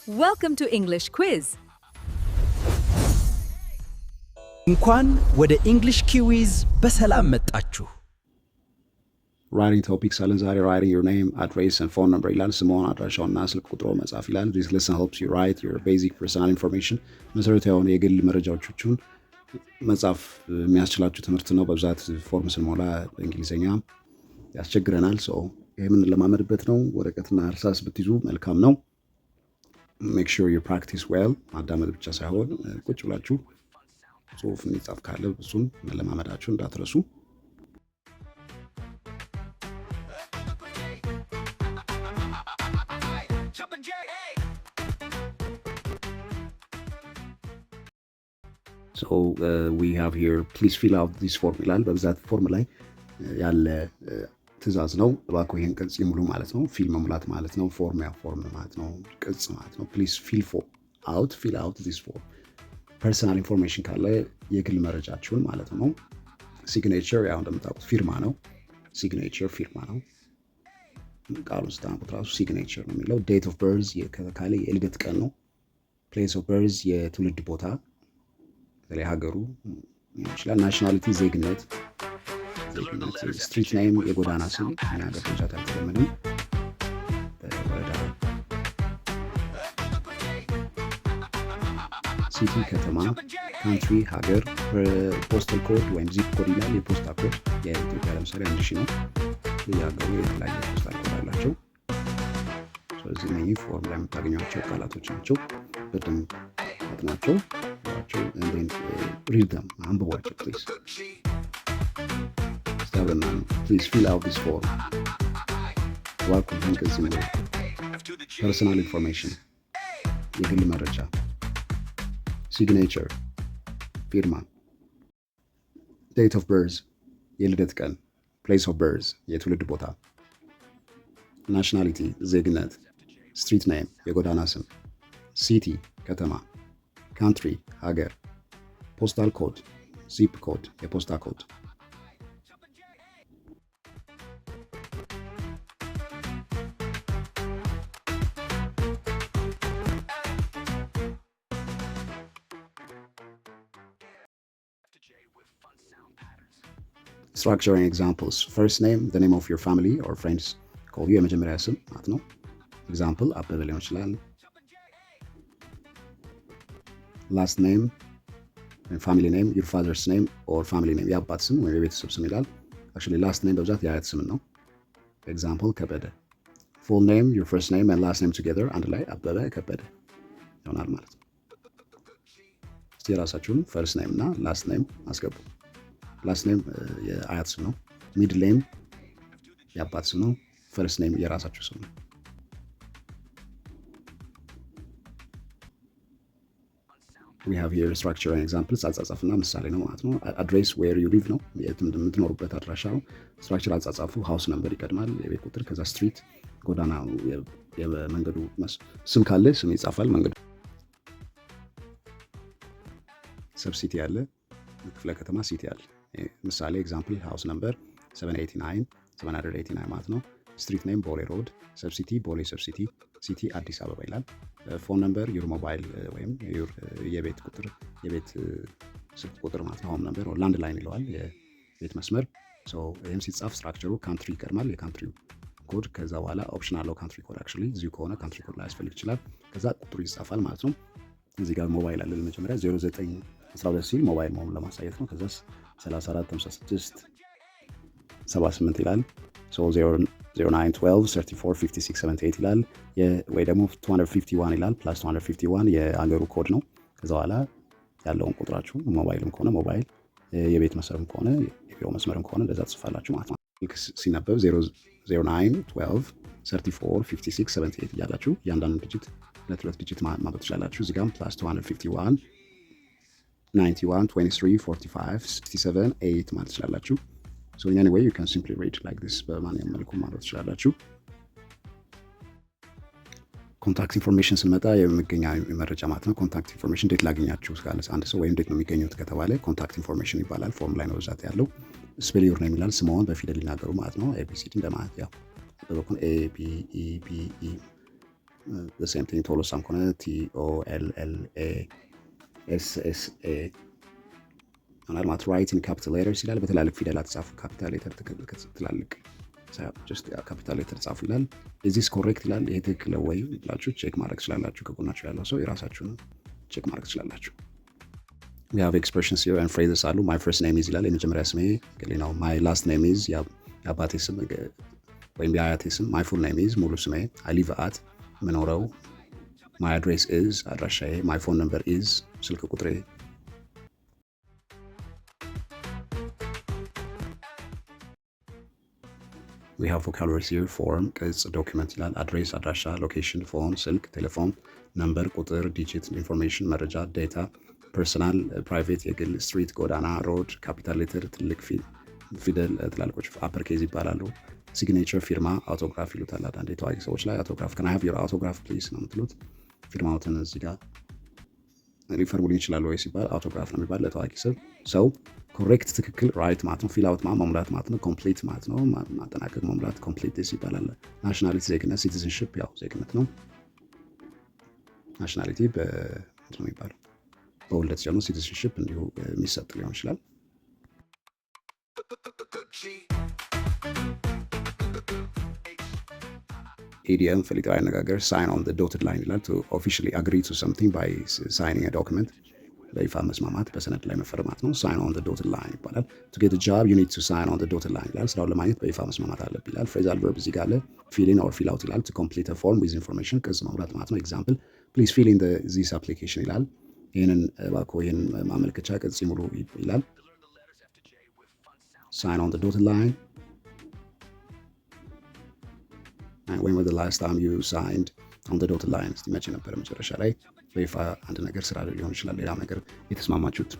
Welcome to English Quiz. እንኳን ወደ English Quiz በሰላም መጣችሁ። Writing topics አለን ዛሬ writing your name, address and phone number ይላል። ስምዎን፣ አድራሻውና ስልክ ቁጥሮ መጻፍ ይላል። This lesson helps you write your basic personal information. መሰረታዊ የሆኑ የግል መረጃዎችን መጻፍ የሚያስችላችሁ ትምህርት ነው። በብዛት ፎርም ስንሞላ በእንግሊዝኛ ያስቸግረናል። ይሄንን ለማመድበት ነው። ወረቀትና እርሳስ ብትይዙ መልካም ነው። Make sure you practice well. ማዳመጥ ብቻ ሳይሆን ቁጭ ብላችሁ ጽሁፍ የሚጻፍ ካለ እሱን መለማመዳችሁ እንዳትረሱ። We have here please fill out this form ይላል። በብዛት ፎርም ላይ ያለ ትእዛዝ ነው። እባክዎ ይሄን ቅጽ ይሙሉ ማለት ነው። ፊል መሙላት ማለት ነው። ፎርም ማለት ነው። ቅጽ ማለት ነው። please fill out this form። ፐርሰናል ኢንፎርሜሽን ካለ የግል መረጃችሁን ማለት ነው። ሲግኔቸር ያው እንደምታውቁት ፊርማ ነው። ሲግኔቸር ፊርማ ነው። ቃሉ ስታንቁት ራሱ ሲግኔቸር ነው የሚለው። ዴት ኦፍ በርዝ ካለ የልደት ቀን ነው። ፕሌስ ኦፍ በርዝ የትውልድ ቦታ በተለይ ሀገሩ ይችላል። ናሽናሊቲ ዜግነት፣ ስትሪት ኔም የጎዳና ስም እኛ ሀገር ብቻ አልተለመደም። በወረዳ ሲቲ ከተማ፣ ካንትሪ ሀገር፣ ፖስታል ኮድ ወይም ዚፕ ኮድ ይላል። የፖስታ ኮድ የኢትዮጵያ ለምሳሌ 1000 ነው። የሀገሩ የተለያየ ፖስታል ኮድ አላቸው። ስለዚህ እነዚህ ፎርም ላይ የምታገኟቸው ቃላቶች ናቸው። በደንብ አጥናቸው፣ read them አንብቧቸው ፕሊዝ። Please fill out this form. Welcome to personal information. የግል መረጃ። Signature ፊርማ። Date of birth የልደት ቀን። Place of birth የትውልድ ቦታ። Nationality ዜግነት። Street name የጎዳና ስም። City ከተማ። Country ሀገር። Postal code zip code የፖስታ ኮድ። Structure and examples. First name, the name of your family or friends call you የመጀመሪያ ስም ማለት ነው። Example አበበ ሊሆን ይችላል። Last name, family name, your father's name or family name የአባት ስም ወይም የቤተሰብ ስም ይላል። Actually last name በብዛት የአያት ስም ነው። Example ከበደ። Full name, your first name and last name together አንድ ላይ አበበ ከበደ ይሆናል ማለት ነው። እስቲ የራሳችሁን first name እና last name አስገቡ። ላስት ኔም የአያት ስም ነው። ሚድል ኔም የአባት ስም ነው። ፈርስት ኔም የራሳችሁ ስም ነው። we have here structure and examples አጻጻፍና ምሳሌ ነው ማለት ነው። አድሬስ where you live ነው የምትኖሩበት አድራሻ ነው። ስትራክቸር አጻጻፉ ሃውስ ነምበር ይቀድማል፣ የቤት ቁጥር፣ ከዛ ስትሪት ጎዳና፣ የመንገዱ ስም ካለ ስም ይጻፋል። መንገዱ ሰብ ሲቲ አለ፣ ክፍለ ከተማ ሲቲ አለ። ምሳሌ ኤግዛምፕል ሃውስ ነምበር 789 ማለት ነው። ስትሪት ኔም ቦሌ ሮድ፣ ሰብሲቲ ቦሌ ሰብሲቲ፣ ሲቲ አዲስ አበባ ይላል። ፎን ነምበር ዩር ሞባይል ወይም የቤት ቁጥር የቤት ስልክ ቁጥር ማለት ነው። ሆም ነምበር ላንድ ላይን ይለዋል የቤት መስመር። ይህም ሲጻፍ ስትራክቸሩ ካንትሪ ይቀድማል፣ የካንትሪው ኮድ። ከዛ በኋላ ኦፕሽን አለው ካንትሪ ኮድ። አክቹዋሊ እዚሁ ከሆነ ካንትሪ ኮድ ላይ ያስፈልግ ይችላል። ከዛ ቁጥሩ ይጻፋል ማለት ነው። እዚህ ጋር ሞባይል አለ ለመጀመሪያ 0912 ሲል ሞባይል መሆኑን ለማሳየት ነው። ከዛ 3456 78 ይላል። 0912 34 56 78 ይላል። ወይ ደግሞ 251 ይላል። ፕላስ 251 የአገሩ ኮድ ነው። ከዛ በኋላ ያለውን ቁጥራችሁ ሞባይልም ከሆነ ሞባይል፣ የቤት መስመርም ከሆነ የቢሮ መስመርም ከሆነ እንደዛ ትጽፋላችሁ ማለት ነው። ሲነበብ 0912 34 56 78 እያላችሁ እያንዳንዱ ዲጂት ሁለት ዲጂት ማንበብ ትችላላችሁ። እዚህ ጋርም ፕላስ 251 91 23 45 67 8 ማለት ትችላላችሁ። So in any way you can simply read like this በማንኛውም መልኩ ማለት ትችላላችሁ። ኮንታክት ኢንፎርሜሽን ስንመጣ የመገኛ መረጃ ማለት ነው። ኮንታክት ኢንፎርሜሽን እንዴት ላገኛችሁ ካለ አንድ ሰው ወይም እንዴት ነው የሚገኙት ከተባለ ኮንታክት ኢንፎርሜሽን ይባላል። ፎርም ላይ ነው ብዛት ያለው። ስፔል ዩር ኔም ይላል። ስምዎን በፊደል ሊናገሩ ማለት ነው። ኤቢሲዲ እንደማለት ያው በበኩል ኤ ቢ ኢ ቢ ኢ the same thing ቶሎሳም ከሆነ TOLLASSA ይሆናል ማለት ራይት ኢን ካፒታል ሌተርስ ይላል። በትላልቅ ፊደላት ጻፉ። ካፒታል ሌተር ትላልቅ ጀስት ካፒታል ሌተር ጻፉ ይላል። ኢዚስ ኮሬክት ይላል። ይሄ ትክክል ወይ ብላችሁ ቼክ ማድረግ ትችላላችሁ። ከጎናችሁ ያለው ሰው የራሳችሁን ቼክ ማድረግ ትችላላችሁ። we have expressions here and phrases አሉ። my first name is ይላል። የመጀመሪያ ስሜ ገሌ ነው። my last name is የአባቴ ስም ወይም የአያቴ ስም። my full name is ሙሉ ስሜ። I live at ምኖረው። my address is አድራሻዬ። my phone number is ስልክ ቁጥሬ። we have vocabularies here form ቅጽ ዶክመንት ይላል። address አድራሻ፣ location phone ስልክ ቴሌፎን፣ number ቁጥር፣ digit information መረጃ፣ data ፐርሰናል ፕራይቬት የግል፣ ስትሪት ጎዳና፣ ሮድ ካፒታል ሌተር ትልቅ ፊደል ትላልቆች አፐር ኬዝ ይባላሉ። ሲግኔቸር ፊርማ፣ አውቶግራፍ ይሉታል አንዳንድ የታዋቂ ሰዎች ላይ አውቶግራፍ ከና ሃቭ ዩር አውቶግራፍ ፕሊዝ ነው የምትሉት። ፊርማዎትን እዚህ ጋር ሊፈርሙልኝ ይችላሉ ወይ ሲባል አውቶግራፍ ነው የሚባል ለታዋቂ ሰው። ኮሬክት ትክክል፣ ራይት ማለት ነው። ፊል አውት መሙላት ማለት ነው። ኮምፕሊት ማለት ነው ማጠናቀቅ፣ መሙላት ኮምፕሊት ይባላል። ናሽናሊቲ ዜግነት፣ ሲቲዝንሺፕ ያው ዜግነት ነው። ናሽናሊቲ በምንድን ነው የሚባለው በሁለት ሲሆኑ ሲቲዝንሺፕ እንዲሁ የሚሰጥ ሊሆን ይችላል። ኢዲየም ፈሊጣዊ አነጋገር ሳይን ኦን ዶትድ ላይን ይላል። ቱ ኦፊሻሊ አግሪ ቱ ሰምቲንግ ባይ ሳይኒንግ ዶክመንት በይፋ መስማማት በሰነድ ላይ መፈረማት ነው። ሳይን ኦን ዶትድ ላይን ይባላል። ቱ ጌት ጃብ ዩ ኒድ ቱ ሳይን ኦን ዶትድ ላይን ይላል። ስራውን ለማግኘት በይፋ መስማማት አለብህ ይላል። ፍሬዛል ቨርብ እዚህ ጋር አለ። ፊል ኢን ኦር ፊል አውት ይላል። ቱ ኮምፕሊት አ ፎርም ዊዝ ኢንፎርሜሽን ቅጽ መሙላት ማለት ነው። ኤግዛምፕል ፕሊዝ ፊል ኢን ዚስ አፕሊኬሽን ይላል። ይህንን እባክዎ ይህን ማመልከቻ ቅጽ ሙሉ ይላል። ሳይን ኦን ዶትድ ላይን when was the last time you signed on the dotted line? እስቲ መቼ ነበር መጨረሻ ላይ በይፋ አንድ ነገር ስራ ሊሆን ይችላል ሌላ ነገር የተስማማችሁት።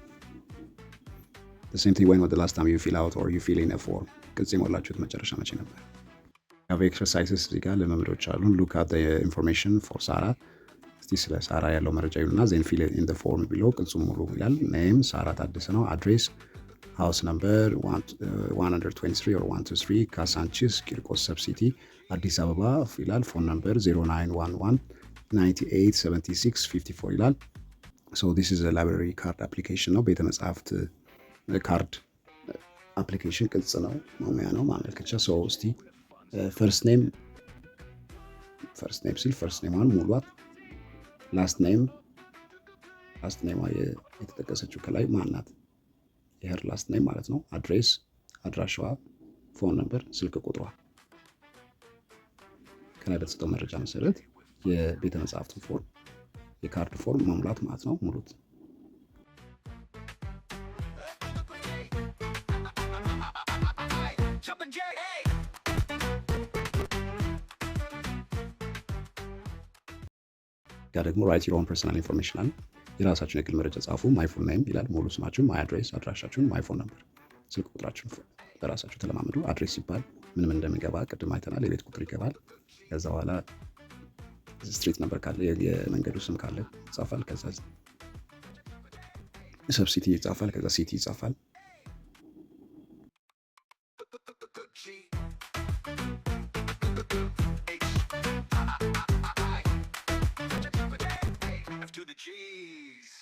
the same thing when was the last time you fill out or you fill in a form ቅጽ የሞላችሁት መጨረሻ መቼ ነበር። have exercises እዚህ ጋር ልምምዶች አሉ። look at the information for Sarah እስቲ ስለ ሳራ ያለው መረጃ ይሉና then fill in the form below ቅጹ ሙሉ ይላል። name ሳራ ታደሰ ነው። address house number 123 or 123 ካሳንቺስ ቂርቆስ ሰብሲቲ አዲስ አበባ ይላል። ፎን ነምበር 0911987654 ይላል። so this is a library card application ነው። ቤተ መጻሕፍት ካርድ አፕሊኬሽን ቅጽ ነው መሙያ ነው ማመልከቻ። so እስቲ first name ሲል first name ሙሏት። last name የተጠቀሰችው ከላይ ማናት የሄር ላስት ኔም ማለት ነው። አድሬስ አድራሻዋ፣ ፎን ነምበር ስልክ ቁጥሯ። ከላይ በተሰጠው መረጃ መሰረት የቤተ መጻሕፍትን ፎርም የካርድ ፎርም መሙላት ማለት ነው። ሙሉት። ያ ደግሞ ራይት ዩር ኦን ፐርሰናል ኢንፎርሜሽን አለ። የራሳችሁን የግል መረጃ ጻፉ። ማይ ፉል ኔም ይላል። ሙሉ ስማችሁን፣ ማይ አድሬስ አድራሻችሁን፣ ማይ ፎን ነምበር ስልክ ቁጥራችሁን በራሳችሁ ተለማመዱ። አድሬስ ሲባል ምንም እንደሚገባ ቅድም አይተናል። የቤት ቁጥር ይገባል። ከዛ በኋላ ስትሪት ነምበር ካለ የመንገዱ ስም ካለ ይጻፋል። ከዛ ሰብ ሲቲ ይጻፋል። ከዛ ሲቲ ይጻፋል። to the cheese.